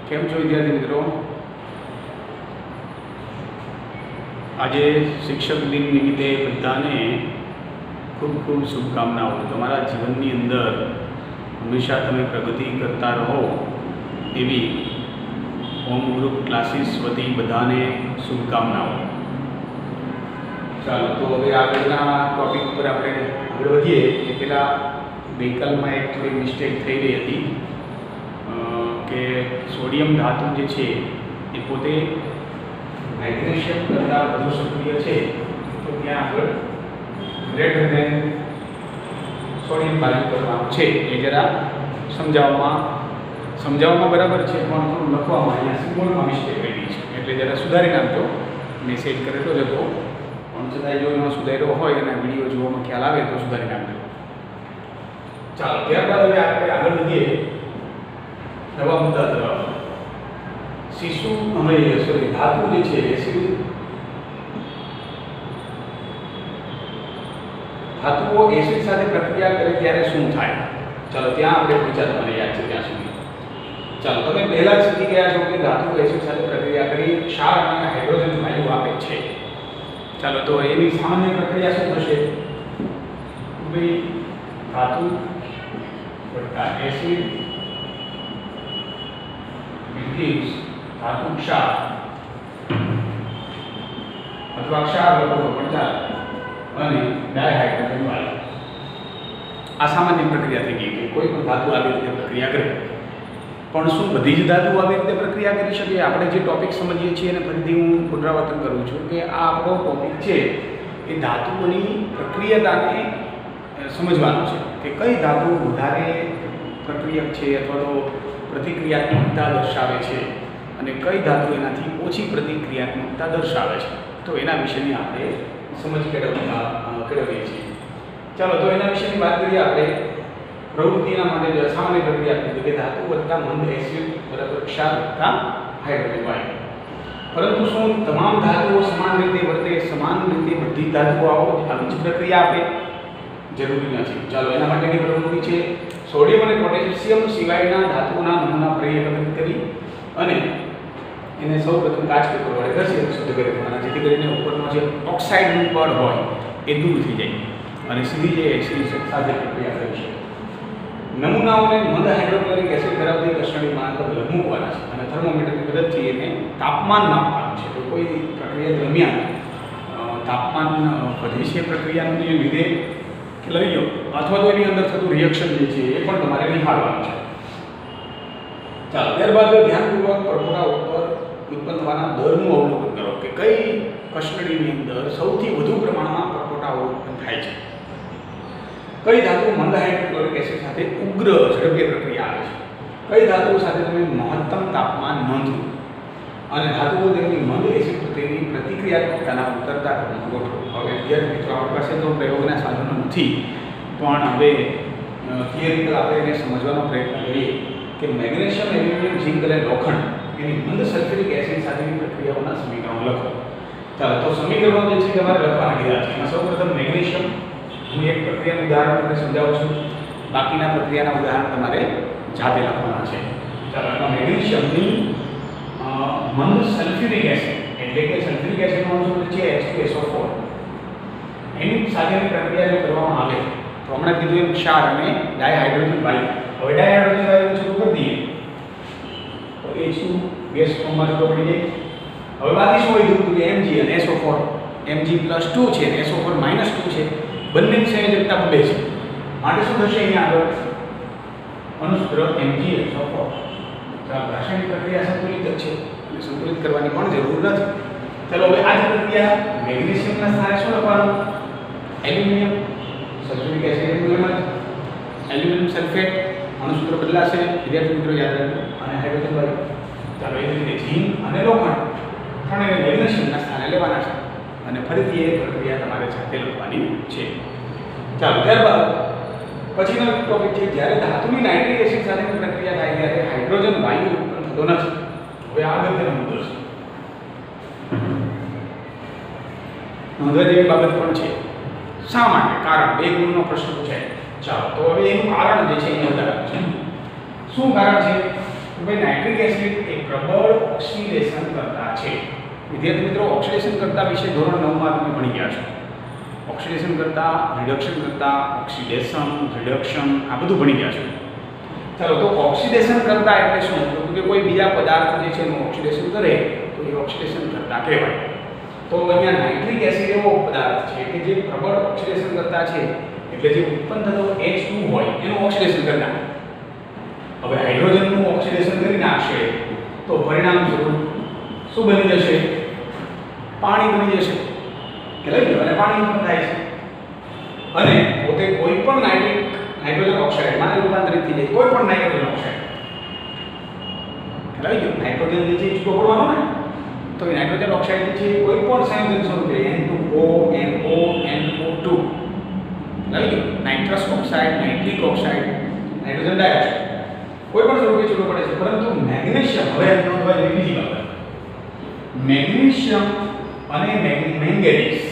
કેમ છો વિદ્યાર્થી મિત્રો? આજે શિક્ષક દિન નિમિત્તે બધાને ખૂબ ખૂબ શુભકામનાઓ. તમારા જીવનની અંદર હંમેશા તમે પ્રગતિ કરતા રહો એવી હોમ ગ્રુપ ક્લાસીસ વતી બધાને શુભકામનાઓ. ચાલો તો હવે આગળના ટોપિક ઉપર આપણે આગળ વધીએ એ પહેલાં ગઈકાલમાં એક થોડી મિસ્ટેક થઈ ગઈ હતી કે સોડિયમ ધાતુ જે છે એ પોતે મેગ્નેશિયમ કરતાં વધુ સક્રિય છે, તો ત્યાં આગળ ગ્રેટર ધેન સોડિયમ કાર્ય કરવાનું છે એ જરા સમજાવવામાં બરાબર છે, પણ થોડું લખવામાં અહીંયા સિમ્બોલમાં મિસ્ટેક કરી છે, એટલે જરા સુધારી નાખજો. મેસેજ કરેલો જ હતો પણ છતાંય જો એમાં સુધાર્યો હોય અને વિડીયો જોવામાં ખ્યાલ આવે તો સુધારી નાખજો. ચાલો ત્યારબાદ હવે આપણે આગળ વધીએ નવા મુદ્દા તરફ. ધાતુ જે છે ધાતુઓ એસિડ સાથે પ્રક્રિયા કરે ત્યારે શું થાય? ચાલો ત્યાં આપણે પૂછ્યા, તમને યાદ છે ત્યાં સુધી? ચાલો તમે પહેલા જ શીખી ગયા છો કે ધાતુ એસિડ સાથે પ્રક્રિયા કરી ક્ષાર અને હાઇડ્રોજન વાયુ આપે છે. ચાલો તો એની સામાન્ય પ્રક્રિયા શું થશે? ભાઈ ધાતુ વત્તા એસિડ gives ધાતુ ક્ષાર અથવા ક્ષાર લખો પણ ચાલે અને ડાયહાઇડ્રોજન વાયુ. આ સામાન્ય પ્રક્રિયા થઈ ગઈ કે કોઈ પણ ધાતુ આવી રીતે પ્રક્રિયા કરે. પણ શું બધી જ ધાતુ આવી રીતે પ્રક્રિયા કરી શકે? આપણે જે ટોપિક સમજીએ છીએ અને ફરીથી હું પુનરાવર્તન કરું છું કે આ આપણો ટોપિક છે એ ધાતુઓની પ્રક્રિયાતાને સમજવાનો છે કે કઈ ધાતુ વધારે પ્રક્રિયક છે અથવા તો પ્રતિક્રિયાત્મકતા દર્શાવે છે અને કઈ ધાતુ એનાથી ઓછી પ્રતિક્રિયાત્મકતા દર્શાવે છે. તો એના વિશેની આપણે સમજ કેળવીએ છીએ. ચાલો તો એના વિશેની વાત કરીએ આપણે. પ્રવૃત્તિના માટે સામાન્ય પ્રક્રિયા આપી કે ધાતુ વત્તા મંદ એસિડ બરાબર ક્ષાર વત્તા હાઇડ્રોજન વાયુ. પરંતુ શું તમામ ધાતુઓ સમાન રીતે વર્તે, સમાન રીતે બધી ધાતુઓ આવી જ પ્રક્રિયા આપે? જરૂરી નથી. ચાલો એના માટેની પ્રવૃત્તિ છે સોડિયમ અને પોટેશિયમ સિવાયના ધાતુઓના નમૂના ફરી એકત્રિત કરી અને એને સૌપ્રથમ કાચ પેપર વડે ઘસી શુદ્ધ કરી દેવાના, જેથી કરીને ઉપરનો જે ઓક્સાઇડનું પડ હોય એ દૂર થઈ જાય અને સીધી જે એસિડ સાથે પ્રક્રિયા કરી છે. નમૂનાઓને મંદ હાઇડ્રોક્લોરિક એસિડ ધરાવતી કસરણીમાં અંદર મૂકવાના છે અને થર્મોમીટરની મદદથી એને તાપમાન માપવાનું છે. તો કોઈ પ્રક્રિયા દરમિયાન તાપમાન વધે છે પ્રક્રિયાને લીધે કે લઈ લો અથવા તો એની અંદર થતું રિએક્શન જે છે એ પણ તમારે નિહાળવાનું છે. ચાલો ત્યારબાદ ધ્યાનપૂર્વક પરપોટા ઉપર ઉત્પન્ન થવાના દરનું અવલોકન કરો કે કઈ કસનળીની અંદર સૌથી વધુ પ્રમાણમાં પરપોટાઓ ઉત્પન્ન થાય છે. કઈ ધાતુ મંદ હાઇડ્રોક્લોરિક એસિડ સાથે ઉગ્ર ઝડપી પ્રક્રિયા આવે છે, કઈ ધાતુઓ સાથે તમે મહત્તમ તાપમાન નોંધવું અને ધાતુઓ તેમની મંદ એસિડ પ્રત્યેની પ્રતિક્રિયાત્મકતાના ઉતરતા ક્રમમાં ગોઠવો. હવે વિદ્યાર્થી મિત્રો આપણી પાસે તો પ્રયોગના સાધનો નથી, પણ હવે થિયરિકલ આપણે એને સમજવાનો પ્રયત્ન કરીએ કે મેગ્નેશિયમ, એલ્યુમિનિયમ, ઝિંક અને લોખંડ એની મંદ સલ્ફ્યુરિક એસિડ સાથેની પ્રક્રિયાઓના સમીકરણો લખો. ચાલો તો સમીકરણો જે છે તમારે લખવાના કીધા છે. એમાં સૌપ્રથમ મેગ્નેશિયમ, હું એક પ્રક્રિયાનું ઉદાહરણ તમને સમજાવું છું, બાકીના પ્રક્રિયાના ઉદાહરણ તમારે જાતે લખવાના છે. ચાલો એમાં મેગ્નેશિયમની મંદ સલ્ફ્યુરિક એસિડ એટલે કે સલ્ફ્યુરિક એસિડનો અણુ છે H2SO4, એની સાથેની પ્રક્રિયા જો કરવામાં આવે તો હમણાં કીધું એમ ક્ષાર અને ડાયહાઇડ્રોજન વાયુ. હવે ડાયહાઇડ્રોજન વાયુ શરૂ કરી દઈએ તો H2 ગેસ ફોર્મમાં જતો પડી જાય. હવે બાકી શું હોય? કે Mg અને SO4, Mg+2 છે અને SO4 -2 છે, બંનેની સંયોજકતા 2 છે. માટે શું થશે? અહીંયા આગળ અણુસૂત્ર MgSO4. રાસાયણિક પ્રક્રિયા સંતુલિત જ છે અને સંતુલિત કરવાની પણ જરૂર નથી. ચાલો હવે આ જ પ્રક્રિયા મેગ્નેશિયમના સ્થાને શું લખવાનું? Aluminium sulphuric acid aluminium sulphate, અણુસૂત્ર બદલાશે વિદ્યાર્થી મિત્રો યાદ રાખજો, અને હાઇડ્રોજન વાયુ. ચાલો એ રીતે ઝીંક અને લોખંડ ત્રણેય મેગ્નેશિયમના સ્થાને લેવાના છે અને ફરીથી એ પ્રક્રિયા તમારે જાતે લખવાની છે. ચાલો ત્યારબાદ પછીનો ટોપિક છે જ્યારે ધાતુની નાઇટ્રિક એસિડ સાથેની પ્રક્રિયા થાય ત્યારે હાઇડ્રોજન વાયુ ઉત્પન્ન થતો નથી. હવે આ અગત્યનો મુદ્દો છે, નોંધવા જેવી બાબત પણ છે. શા માટે? કારણ 2 ગુણનો પ્રશ્ન પૂછાય. ચાલો તો હવે એનું કારણ જે છે એ બતાવવાનું છે. શું કારણ છે? ભાઈ નાઇટ્રિક એસિડ એ પ્રબળ ઓક્સિડેશન કરતા છે. વિદ્યાર્થી મિત્રો, ઓક્સિડેશન કરતા વિશે ધોરણ 9 માં તમે ભણી ગયા છો. ઓક્સિડેશન કરતા, રિડક્શન કરતા, ઓક્સિડેશન, રિડક્શન આ બધું ભણી ગયા છો. ચાલો, તો ઓક્સિડેશન કરતા એટલે શું? તો કે કોઈ બીજા પદાર્થ જે છે એનું ઓક્સિડેશન કરે તો એ ઓક્સિડેશન કરતા કહેવાય. તો અહીંયા નાઇટ્રિક એસિડ એવો પદાર્થ છે કે જે પ્રબળ ઓક્સિડેશન કરતા છે, એટલે જે ઉત્પન્ન થતો H2 હોય એનું ઓક્સિડેશન કરી નાખે. હવે હાઇડ્રોજનનું ઓક્સિડેશન કરી નાખશે તો પરિણામ સ્વરૂપ શું બની જશે? પાણી બની જશે. એટલે અને પાણી ઉત્પન્ન થાય છે અને પોતે કોઈ પણ નાઇટ્રોજન ઓક્સાઇડમાં રૂપાંતરિત થઈ જાય. કોઈ પણ નાઇટ્રોજન ઓક્સાઇડ એટલે નાઇટ્રોજન જે છે એ છૂટો પડવાનો ને, તો એ નાઇટ્રોજન ઓક્સાઇડ જે છે કોઈ પણ સંયોજન સ્વરૂપે N2O, NO, NO2 nitrous oxide, nitric oxide, nitrogen dioxide કોઈ પણ સ્વરૂપે છૂટો પડે છે. પરંતુ મેગ્નેશિયમ, હવે નોંધવા બીજી બાબત, મેગ્નેશિયમ અને મેંગેનીઝ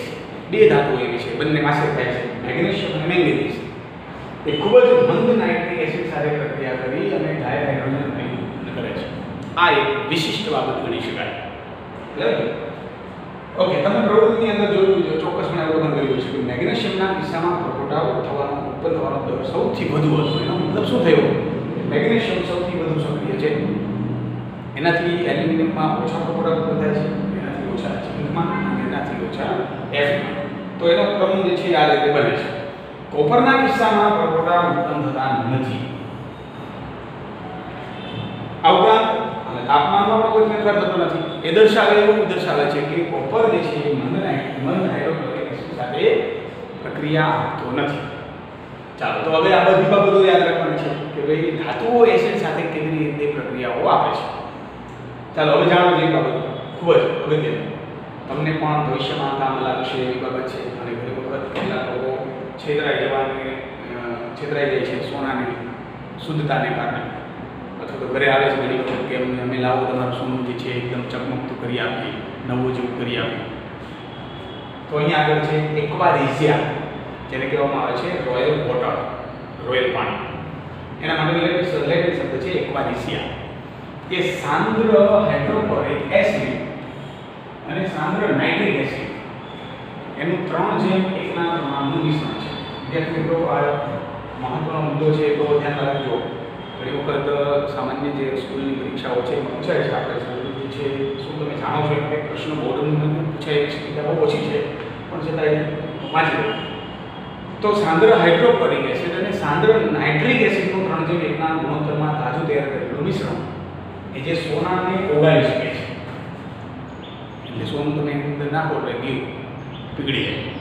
બે ધાતુઓ એવી છે, બંને પાસે થાય છે. મેગ્નેશિયમ અને મેંગેનીઝ એ ખૂબ જ મંદ નાઇટ્રિક એસિડ સાથે પ્રક્રિયા કરી અને ડાયહાઇડ્રોજન અણુ ઉત્પન્ન કરે છે. આ એક વિશિષ્ટ બાબત ગણી શકાય. ઓકે, તમે પ્રવૃત્તિની અંદર જોયું છે, ચોક્કસપણે અવલોકન કર્યું છે કે મેગ્નેશિયમના કિસ્સામાં પ્રકોટા ઉત્પન્ન થવાનો દર સૌથી વધુ હતો. એનો મતલબ શું થયો? મેગ્નેશિયમ સૌથી વધુ સક્રિય છે. એનાથી એલ્યુમિનિયમમાં ઓછા પ્રકોટા ઉત્પન્ન થાય છે, એનાથી ઓછા ઝીંકમાં અને એનાથી ઓછા Fમાં. તો એનો ક્રમ જે છે આ રીતે બને છે. કોપરના કિસ્સામાં પ્રકોટા ઉત્પન્ન થતા નથી. આ ઉપરાંત અને તાપમાનમાં પણ કોઈ ફેરફાર થતો નથી. એ એવું દર્શાવે છે કે કોપર જે છે એ મંદ હાઇડ્રોક્લોરિક એસિડ સાથે પ્રક્રિયા આપતો નથી. ચાલો, તો હવે આ બધી બાબતો યાદ રાખવાની છે કે ભાઈ ધાતુઓ એસિડ સાથે કેવી રીતે પ્રક્રિયાઓ આપે છે. ચાલો, હવે જાણો જે બાબત ખૂબ જ અગત્યની, તમને પણ ભવિષ્યમાં કામ લાગશે એવી બાબત છે. અને ઘણી વખત કેટલાક લોકો છેતરાઈ જાય છે સોનાની શુદ્ધતાને કારણે, અથવા તો ઘરે આવે છે ઘણી વખત કે અમે લાવો તમારું સોનું જે છે એકદમ ચકમકતું કરી આપીએ, નવું જેવું કરી આપીએ. તો અહીંયા આગળ છે એક્વારિઝિયા, જેને કહેવામાં આવે છે રોયલ વોટર, રોયલ પાણી. એના માટે લેટિન શબ્દ છે એક્વારિઝિયા. એ સાંદ્ર હાઇડ્રોક્લોરિક એસિડ અને સાંદ્ર નાઇટ્રિક એસિડ એનું 3:1 પ્રમાણનું મિશ્રણ છે. વિદ્યાર્થી મિત્રો, આ મહત્વનો મુદ્દો છે, તો ધ્યાન રાખજો. ઘણી વખત સામાન્ય જે સ્કૂલની પરીક્ષાઓ છે એમાં પૂછાય છે આપણે જે છે શું તમે જાણો છો? એક પ્રશ્ન બોર્ડમાં પૂછાય છે, બહુ ઓછી છે પણ છતાંય વાંચી લો. તો સાંદ્ર હાઇડ્રોક્લોરિક એસિડ અને સાંદ્ર નાઇટ્રિક એસિડનું 3:1 ગુણોત્તરમાં તાજું તૈયાર કરેલું મિશ્રણ એ જે સોનાને ઓગાળી શકે છે. એટલે સોનું તમે એની અંદર નાખો એટલે ગયું પીગળી જાય.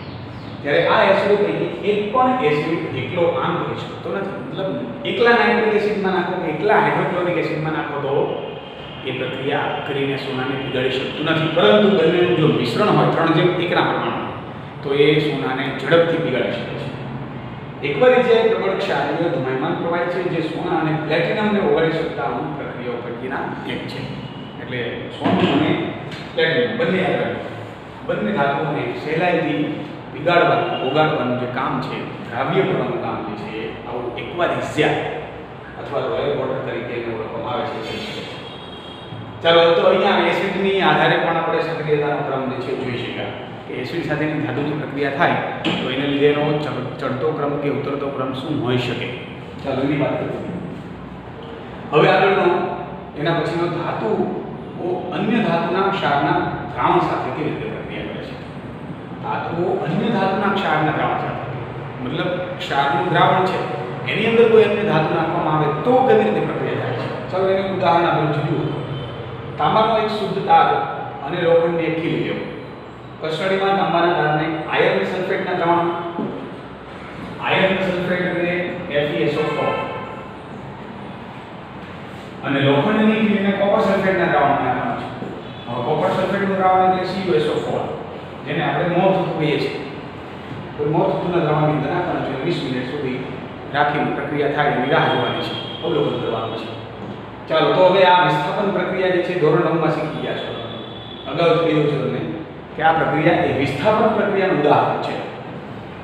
ત્યારે આ એસિડ પૈકી એક પણ એસિડ એકલો કામ કરી શકતો નથી. મતલબ એકલા નાઇટ્રિક એસિડમાં નાખો કે એકલા હાઇડ્રોક્લોરિક એસિડમાં નાખો તો એ પ્રક્રિયા કરીને સોનાને પીગાળી શકતું નથી. પરંતુ બંનેનું જો મિશ્રણ હોય 3:1 પ્રમાણમાં, તો એ સોનાને ઝડપથી પીગાળી શકે છે. એક્વારિઝિયા પ્રબળ ક્ષારીય ધૂમાયમાન પ્રવાહી છે જે સોના અને પ્લેટિનમને ઓગાળી શકતા અમુક પ્રક્રિયાઓ પૈકીના એક છે. એટલે સોનું અને પ્લેટિનમ બંને ધાતુઓને સહેલાઈથી પીગાળવાનું, ઓગાળવાનું જે કામ છે, દ્રાવ્ય કરવાનું કામ જે છે, આવું એક્વારિઝિયા અથવા રોયલ વોટર તરીકે ઓળખવામાં આવે છે. ચાલો, તો અહીંયા એસિડની આધારે પણ આપણે સક્રિયતાનો ક્રમ જે છે જોઈ શકાય કે એસિડ સાથેની ધાતુની પ્રક્રિયા થાય તો એને લીધેનો ચડતો ક્રમ કે ઉતરતો ક્રમ શું હોઈ શકે. ચાલો, એની વાત કરીએ. હવે આગળનો એના પછીનો ધાતુ અન્ય ધાતુના ક્ષારના દ્રાવણ સાથે કેવી રીતે પ્રક્રિયા કરે છે. ધાતુઓ અન્ય ધાતુના ક્ષારના દ્રાવણ સાથે, મતલબ ક્ષારનું દ્રાવણ છે એની અંદર કોઈ અન્ય ધાતુ નાખવામાં આવે તો કેવી રીતે પ્રક્રિયા થાય છે. ચાલો, એનું ઉદાહરણ આપણે જોયું. તાંબાનો એક શુદ્ધ તાર અને લોખંડની એક ખીલી લેવો. કસ્ટડીમાં તાંબાના તારને આયર્ન સલ્ફેટના દ્રાવણ, આયર્ન સલ્ફેટ એટલે FeSO4, અને લોખંડની ખીલીને કોપર સલ્ફેટના દ્રાવણમાં નાખવાનું છે. હવે કોપર સલ્ફેટનું દ્રાવણ એટલે CuSO4, જેને આપણે મોર તત્વ કહીએ છીએ. કોઈ મોર તત્વના દ્રાવણની અંદર નાખવાનું છે. 20 મિનિટ સુધી રાખીને પ્રક્રિયા થાય એની રાહ જોવાની છે, અવલોકન કરવાનું છે. ચાલો, તો હવે આ વિસ્થાપન પ્રક્રિયા જે છે ધોરણ 9 માં શીખી ગયા છો. અગાઉ જ કીધું છે તમને કે આ પ્રક્રિયા એ વિસ્થાપન પ્રક્રિયાનું ઉદાહરણ છે.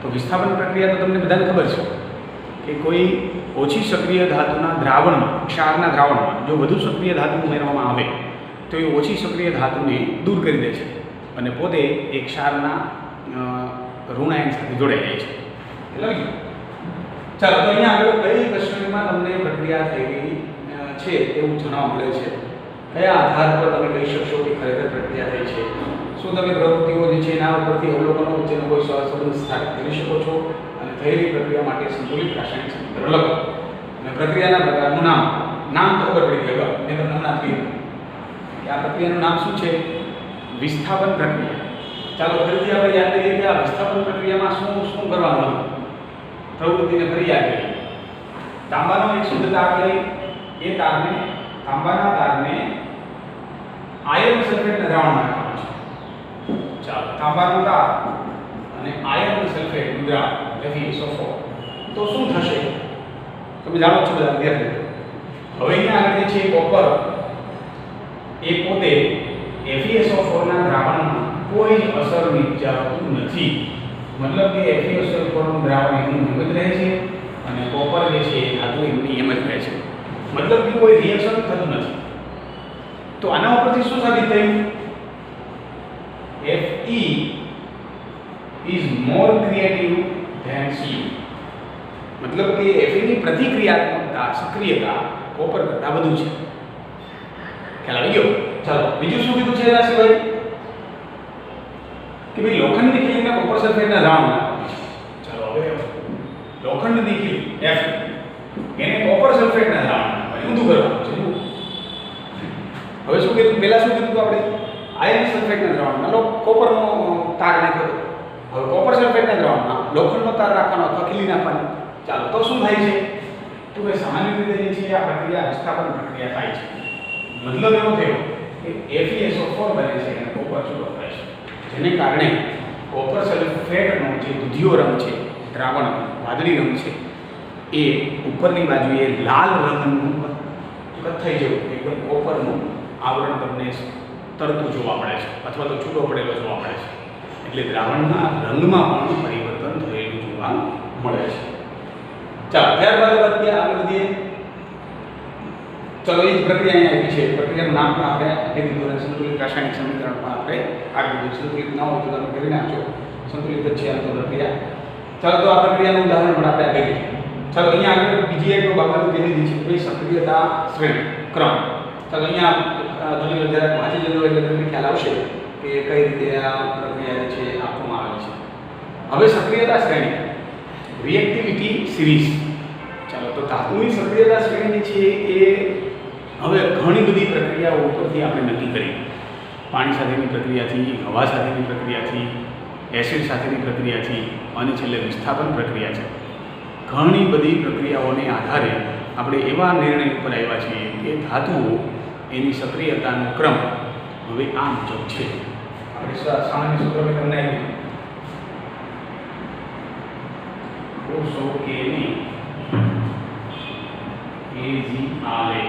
તો વિસ્થાપન પ્રક્રિયા તો તમને બધાને ખબર છે કે કોઈ ઓછી સક્રિય ધાતુના દ્રાવણમાં, ક્ષારના દ્રાવણમાં જો વધુ સક્રિય ધાતુ ઉમેરવામાં આવે તો એ ઓછી સક્રિય ધાતુને દૂર કરી દે છે અને પોતે એ ક્ષારના ઋણાયન સાથે જોડાઈ જાય છે. એટલે ચાલો, તો અહીંયા આગળ કઈ કસ્ટડીમાં તમને પ્રક્રિયા થઈ ગઈ છે એવું જાણવા મળે છે. કયા આધાર પર તમે કહી શકશો કે ખરેખર પ્રક્રિયા થઈ છે? શું તમે પ્રવૃત્તિઓ જે છે એના ઉપરથી અવલોકનો વચ્ચેનો કોઈ સહસંબંધ સ્થાપિત કરી શકો છો અને થયેલી પ્રક્રિયા માટે સંતુલિત રાસાયણિક સમીકરણ લખો. અને પ્રક્રિયાના પ્રકારનું નામ તો ખબર પડી ગયું. મેં તમને હમણાં કીધું કે આ પ્રક્રિયાનું નામ શું છે? વિસ્થાપન પ્રક્રિયા. ચાલો ફરીથી આપણે યાદ કરીએ કે આ વિસ્થાપન પ્રક્રિયામાં શું કરવાનું હતું? પ્રવૃત્તિને ફરી યાદ કરીએ. તાંબાનો એક શુદ્ધ તાર લઈ એ તારને, તાંબાના તારને આયર્ન સલ્ફેટના દ્રાવણમાં નાખવાનું છે. ચાલો, તાંબાનો તાર અને આયર્ન સલ્ફેટનું દ્રાવણ FeSO4 તો શું થશે? તમે જાણો છો બધા વિદ્યાર્થીઓ. હવે અહીંયા આગળ જે છે કોપર એ પોતે FeSO4 ના દ્રાવણમાં કોઈ જ અસર નિપજાવતું નથી. મતલબ કે FeSO4 નું દ્રાવણ એનું એમ જ રહે છે અને કોપર જે છે એ ધાતુ એમની એમ જ રહે છે. મતલબ કે કોઈ રિએક્શન થતું નથી. તો આના ઉપરથી શું સાબિત થયું? Fe is more creative than Cu. મતલબ કે Fe ની પ્રતિક્રિયાત્મકતા, સક્રિયતા કોપર કરતાં વધુ છે. ખ્યાલ આવી ગયો? ચાલો, બીજું શું કીધું છે એના સિવાય? કે ભાઈ લોખંડની ખીલીમાં કોપર સલ્ફેટના દ્રાવણ નાખવાનું છે. ચાલો, હવે લોખંડની ખીલી F એને કોપર સલ્ફેટના દ્રાવણ નાખવાનું ઊંધું કરવાનું છે. હવે શું કીધું? પહેલા શું કીધું આપણે? આયર્ન સલ્ફેટના દ્રાવણમાં કોપરનો તાર નાખ્યો. હવે કોપર સલ્ફેટના દ્રાવણમાં લોખંડનો તાર રાખવાનો અથવા ખીલી નાખવાની. ચાલો, તો શું થાય છે? તો કે સામાન્ય રીતે જે છે આ પ્રક્રિયા વિસ્થાપન પ્રક્રિયા થાય છે. મતલબ એવો થયો કે FeSO4 બને છે અને કોપર છૂટો થાય છે, જેને કારણે કોપર સલ્ફેટનો જે દૂધિયો રંગ છે, દ્રાવણ વાદળી રંગ છે, એ ઉપરની બાજુએ લાલ રંગનું કથ્થઈ જેવું એકદમ કોપરનું આવરણ તમને તરતું જોવા મળે છે અથવા તો છૂટો પડેલો જોવા મળે છે. એટલે દ્રાવણના રંગમાં પણ પરિવર્તન થયેલું જોવા મળે છે. ચાલો, ત્યારબાદ આગળ વધીએ. ચલો, એ જ પ્રક્રિયા અહીંયા આવી છે. પ્રક્રિયાનું નામ પણ આપણે આપી દીધું અને સંતુલિત રાસાયણિક સમીકરણ પણ આપણે આગળ દીધું. સંતુલિત ન હોય તો તમે કરી નાખજો. સંતુલિત જ છે આ તો પ્રક્રિયા. ચાલો, તો આ પ્રક્રિયાનું ઉદાહરણ પણ આપણે આપી દઈએ. ચાલો, અહીંયા આગળ બીજી એક બાબત કહી દીધી છે કે સક્રિયતા શ્રેણી ક્રમ. ચાલો, અહીંયા ઘણી જરાક વાંચી જજો એટલે તમને ખ્યાલ આવશે કે કઈ રીતે આ પ્રક્રિયા છે આપવામાં આવે છે. હવે સક્રિયતા શ્રેણી, રિએક્ટિવિટી સિરીઝ. ચાલો, તો ધાતુની સક્રિયતા શ્રેણી છે એ હવે ઘણી બધી પ્રક્રિયાઓ ઉપરથી આપણે નક્કી કરી. પાણી સાથેની પ્રક્રિયાથી, હવા સાથેની પ્રક્રિયાથી, એસિડ સાથેની પ્રક્રિયાથી અને છેલ્લે વિસ્થાપન પ્રક્રિયા છે. ઘણી બધી પ્રક્રિયાઓને આધારે આપણે એવા નિર્ણય ઉપર આવ્યા છીએ કે ધાતુઓ એની સક્રિયતાનો ક્રમ હવે આ મુજબ છે. આપણે સામાન્ય સૂત્ર મેં તમને આપ્યું. કોષો કેની AgRA.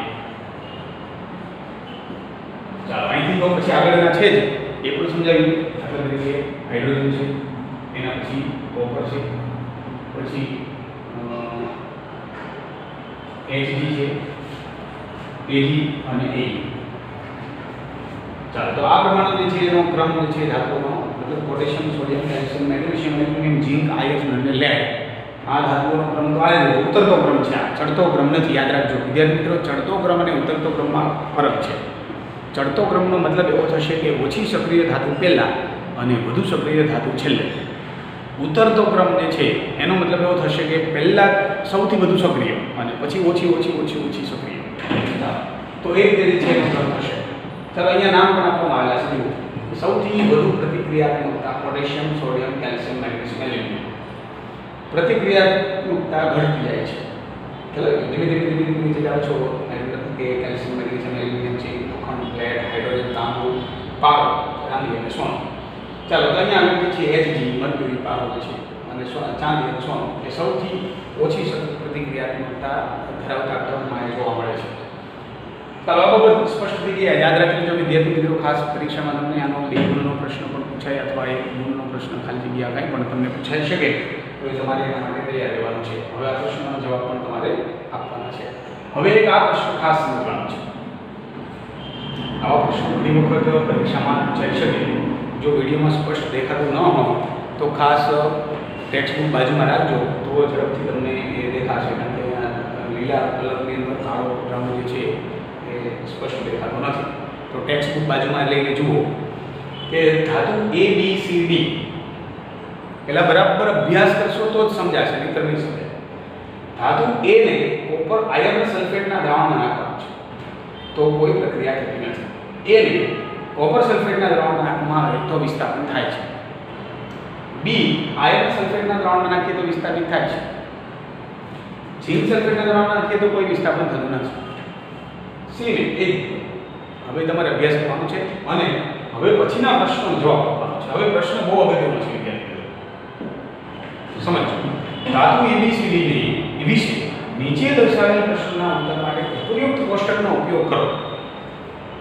ચાલો, અહીંથી તો પછી આગળના છે જ એ પણ સમજાવ્યું. દાખલા તરીકે હાઇડ્રોજન છે, એના પછી કોપર છે, પછી Hg છે, Ag અને A. ચાલો, તો આ પ્રમાણે જે છે એનો ક્રમ જે છે ધાતુઓનો, મતલબ potassium, sodium, calcium, magnesium, aluminium, zinc, iron અને લેડ, આ ધાતુઓનો ક્રમ તો આ રીતે ઉતરતો ક્રમ છે. આ ચડતો ક્રમ નથી, યાદ રાખજો વિદ્યાર્થી મિત્રો. ચડતો ક્રમ અને ઉતરતો ક્રમમાં ફરક છે. ચડતો ક્રમનો મતલબ એવો થશે કે ઓછી સક્રિય ધાતુ પહેલાં અને વધુ સક્રિય ધાતુ છેલ્લે. ઉતરતો ક્રમ જે છે એનો મતલબ એવો થશે કે પહેલાં સૌથી વધુ સક્રિય અને પછી ઓછી સક્રિય. તો એ રીતે છે એનો ક્રમ થશે. ચાલો, અહીંયા નામ પણ આપવામાં આવેલા છે. સૌથી વધુ પ્રતિક્રિયાત્મકતા potassium, sodium, calcium, magnesium, aluminium. પ્રતિક્રિયાત્મકતા ઘટતી જાય છે. ચાલો, ધીમે ધીમે જાઓ છો કે કેલ્શિયમ, મેગ્નેશિયમ, એલ્યુમિનિયમ છે, લોખંડ, લેડ, હાઇડ્રોજન, તાંબુ, પારો, ચાંદી અને સોનું. ચાલો, તો અહીંયા આગળ છે Hg, મરક્યુરી, પારો છે અને ચાંદી અને સોનું એ સૌથી ઓછી પ્રતિક્રિયાત્મકતા ધરાવતા ક્રમમાં જોવા મળે છે. ચાલો, આ બાબત સ્પષ્ટ થઈ ગઈ. યાદ રાખી લેજો વિદ્યાર્થી મિત્રો. ખાસ પરીક્ષામાં તમને આનો 2 ગુણનો પ્રશ્ન પણ પૂછાય અથવા 1 ગુણનો પ્રશ્ન ખાલી જગ્યા કાંઈ પણ તમને પૂછાઈ શકે તો એ તમારે એના માટે તૈયાર રહેવાનું છે. હવે આ પ્રશ્નનો જવાબ પણ તમારે આપવાનો છે. હવે એક આ પ્રશ્ન ખાસ સમજવાનો છે. આવા પ્રશ્નો ઘણી વખત પરીક્ષામાં જઈ શકે. જો વિડીયોમાં સ્પષ્ટ દેખાતું ન હોય તો ખાસ ટેક્સ્ટ બુક બાજુમાં રાખજો, તો ઝડપથી તમને એ દેખાશે. કારણ કે લીલા કલરની અંદર કાળો રંગ જે છે એ સ્પષ્ટ દેખાતો નથી. તો ટેક્સ્ટ બુક બાજુમાં લઈને જુઓ કે ધાતુ A B C D પહેલાં બરાબર અભ્યાસ કરશો તો જ સમજાશે, નહીંતર નહીં સમજાય. ધાતુ A ને કોપર આયર્ન સલ્ફેટના દ્રાવણમાં નાખવાનું છે તો કોઈ પ્રક્રિયા થતી નથી. A ને કોપર સલ્ફેટના દ્રાવણમાં નાખવામાં આવે તો વિસ્થાપન થાય છે. B આયર્ન સલ્ફેટના દ્રાવણમાં નાખીએ તો વિસ્થાપિત થાય છે. ઝીંક સલ્ફેટના દ્રાવણમાં નાખીએ તો કોઈ વિસ્થાપન થતું નથી. C ને એ હવે તમારે અભ્યાસ કરવાનો છે અને હવે પછીના પ્રશ્નનો જવાબ આપવાનો છે. હવે પ્રશ્ન બહુ અગત્યનો છે વિદ્યાર્થીઓ, સમજો. ધાતુ ABCD ની વિશે નીચે દર્શાવેલ પ્રશ્નના ઉત્તર માટે ઉપયુક્ત કોષ્ટકનો ઉપયોગ કરો.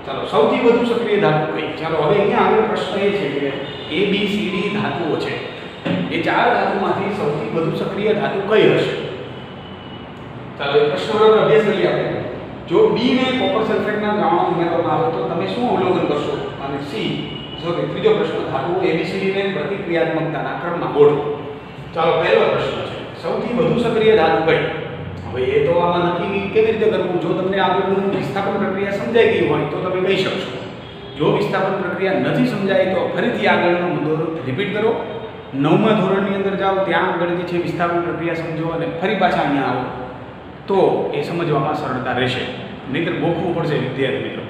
ચાલો, સૌથી વધુ સક્રિય ધાતુ કઈ? ચાલો, હવે અહીંયા આગળ પ્રશ્ન એ છે કે ABCD ધાતુઓ છે, એ ચાર ધાતુમાંથી સૌથી વધુ સક્રિય ધાતુ કઈ હશે? ચાલો, એ પ્રશ્ન બરાબર અભ્યાસ કરીએ આપણે. જો B ને કોપર સલ્ફેટના દ્રાવણમાં ઉમેરવામાં આવે તો તમે શું અવલોકન કરશો? અને C, સોરી, ત્રીજો પ્રશ્ન, ધાતુઓ ABCD ને પ્રતિક્રિયાત્મકતાના ક્રમમાં ગોઠવો. ચાલો, પહેલો પ્રશ્ન છે સૌથી વધુ સક્રિય ધાતુ કઈ? હવે એ તો આમાં નક્કી કેવી રીતે કરવું? જો તમને આગળનું વિસ્થાપન પ્રક્રિયા સમજાઈ ગઈ હોય તો તમે કહી શકશો. જો વિસ્થાપન પ્રક્રિયા નથી સમજાય તો ફરીથી આગળનો મુદ્દો રિપીટ કરો. 9મા ધોરણની અંદર જાઓ, ત્યાં આગળ જે છે વિસ્થાપન પ્રક્રિયા સમજો અને ફરી પાછા અહીંયા આવો તો એ સમજવામાં સરળતા રહેશે, નહીંતર ગોખવું પડશે વિદ્યાર્થી મિત્રો.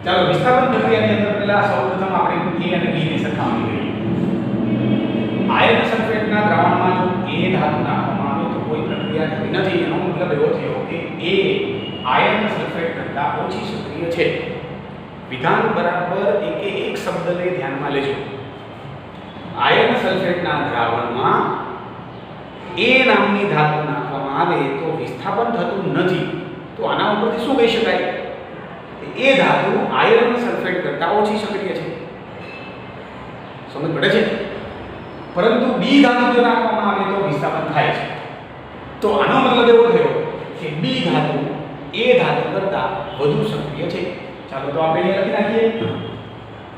ચાલો, વિસ્થાપન પ્રક્રિયાની અંદર પહેલા સૌપ્રથમ આપણે A અને B ની સરખામણી કરીએ. આયર્ન સલ્ફેટના દ્રાવણમાં જો A ધાતુ નાખવામાં આવે તો કોઈ પ્રક્રિયા થતી નથી. એનો મતલબ એવો થયો કે A આયર્ન સલ્ફેટ કરતાં ઓછી સક્રિય છે. વિધાન બરાબર એક શબ્દને ધ્યાનમાં લેજો. આયર્ન સલ્ફેટના દ્રાવણમાં A નામની ધાતુ નાખવામાં આવે તો વિસ્થાપન થતું નથી. તો આના ઉપરથી શું કહી શકાય? એ ધાતુ આયર્ન સલ્ફેટ કરતાં ઓછી સક્રિય છે. સમજ પડે છે? પરંતુ B ધાતુ જો નાખવામાં આવે તો વિસ્થાપન થાય છે. તો આનો મતલબ એવો થયો કે B ધાતુ A ધાતુ કરતાં વધુ સક્રિય છે. ચાલો, તો આપણે લખી નાખીએ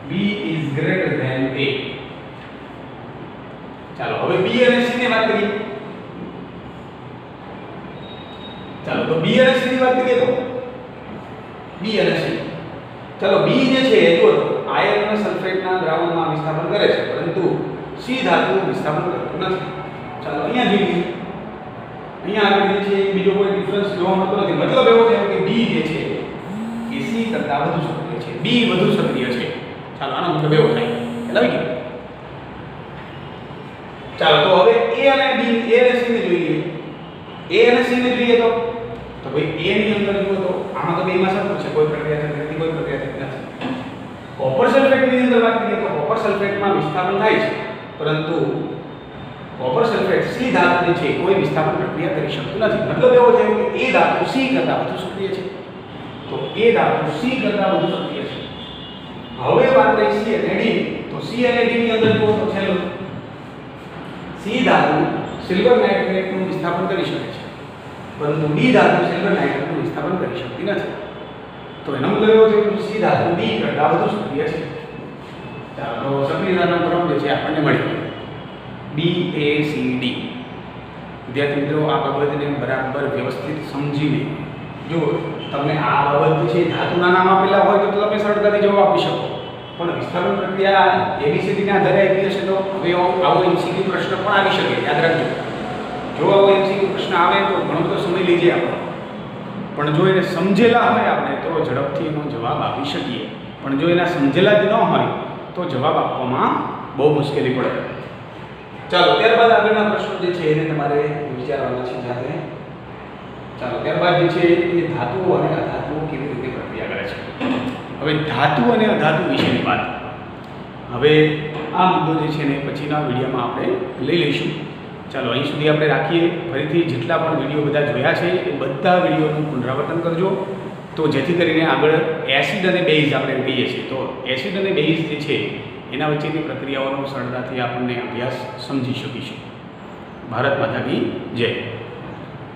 B is greater than A. ચાલો, હવે B અને C ની વાત કરીએ. ચાલો, તો B અને C ની વાત કરીએ તો B અને C. ચાલો, B જે છે એ જો આયર્ન સલ્ફેટના દ્રાવણમાં વિસ્થાપન કરે છે, પરંતુ C ધાતુ વિસ્થાપન કરતું નથી. ચાલો, અહીંયા જોઈએ. અહીંયા આગળ જે છે બીજો કોઈ ડિફરન્સ જોવા મળતો નથી. મતલબ એવો થયો કે B જે છે એ C કરતાં વધુ સક્રિય છે. B વધુ સક્રિય છે. ચાલો, આનો મતલબ એવો થાય. આવી ગયું? ચાલો, તો હવે A અને B, A અને C ને જોઈએ. A અને C ને જોઈએ તો ભાઈ A ની અંદર જુઓ તો આમાં તો બેમાં સરખું છે, કોઈ પ્રક્રિયા થતી નથી, કોઈ પ્રક્રિયા થતી નથી. કોપર સલ્ફેટની અંદર વાત કરીએ તો કોપર સલ્ફેટમાં વિસ્થાપન થાય છે, પરંતુ કોપર સલ્ફેટ C ધાતુ જે છે કોઈ વિસ્થાપન પ્રક્રિયા કરી શકતું નથી. મતલબ એવો થયો કે A ધાતુ C કરતાં વધુ સક્રિય છે. તો A ધાતુ C કરતાં વધુ સક્રિય છે. હવે વાત રહી C અને D. તો C અને D ની અંદર જુઓ તો છેલ્લું C ધાતુ સિલ્વર નાઇટ્રેટનું વિસ્થાપન કરી શકે છે, પરંતુ D ધાતુ સિલ્વર નાઇટ્રેટનું વિસ્થાપન કરી શકતી નથી. તો એનો મતલબ એવો છે કે C ધાતુ D કરતાં વધુ સક્રિય છે. ચાલો, તો સક્રિયતાનો ક્રમ જે છે આપણને મળી B A C D. વિદ્યાર્થી મિત્રો, આ બાબતને બરાબર વ્યવસ્થિત સમજીને જો તમને આ બાબત છે ધાતુના નામ આપેલા હોય તો તમે સરળતાથી જવાબ આપી શકો. પણ વિસ્થાપન પ્રક્રિયા ABCD ના આધારે આપી હશે તો હવે આવો MCQ પ્રશ્ન પણ આવી શકે. યાદ રાખજો, જો આવો MCQ પ્રશ્ન આવે તો ઘણો બધો સમય લઈ જાય આપણો, પણ જો એને સમજેલા હોય આપણે તો ઝડપથી એનો જવાબ આપી શકીએ. પણ જો એના સમજેલા જ ન હોય તો જવાબ આપવામાં બહુ મુશ્કેલી પડે. ચાલો, ત્યારબાદ આગળના પ્રશ્નો જે છે એને તમારે વિચારવાના છે જાતે. ચાલો, ત્યારબાદ જે છે એ ધાતુઓ અને અધાતુઓ કેવી રીતે પ્રક્રિયા કરે છે. હવે ધાતુ અને અધાતુ વિશેની વાત. હવે આ મુદ્દો જે છે ને પછીના વિડીયોમાં આપણે લઈ લઈશું. ચાલો, અહીં સુધી આપણે રાખીએ. ફરીથી જેટલા પણ વિડીયો બધા જોયા છે એ બધા વિડીયોનું પુનરાવર્તન કરજો, તો જેથી કરીને આગળ એસિડ અને બેઝ આપણે કહીએ છીએ તો એસિડ અને બેઝ જે છે એના વચ્ચેની પ્રક્રિયાઓનો સરળતાથી આપણને અભ્યાસ સમજી શકીશું. ભારત માતા કી જય.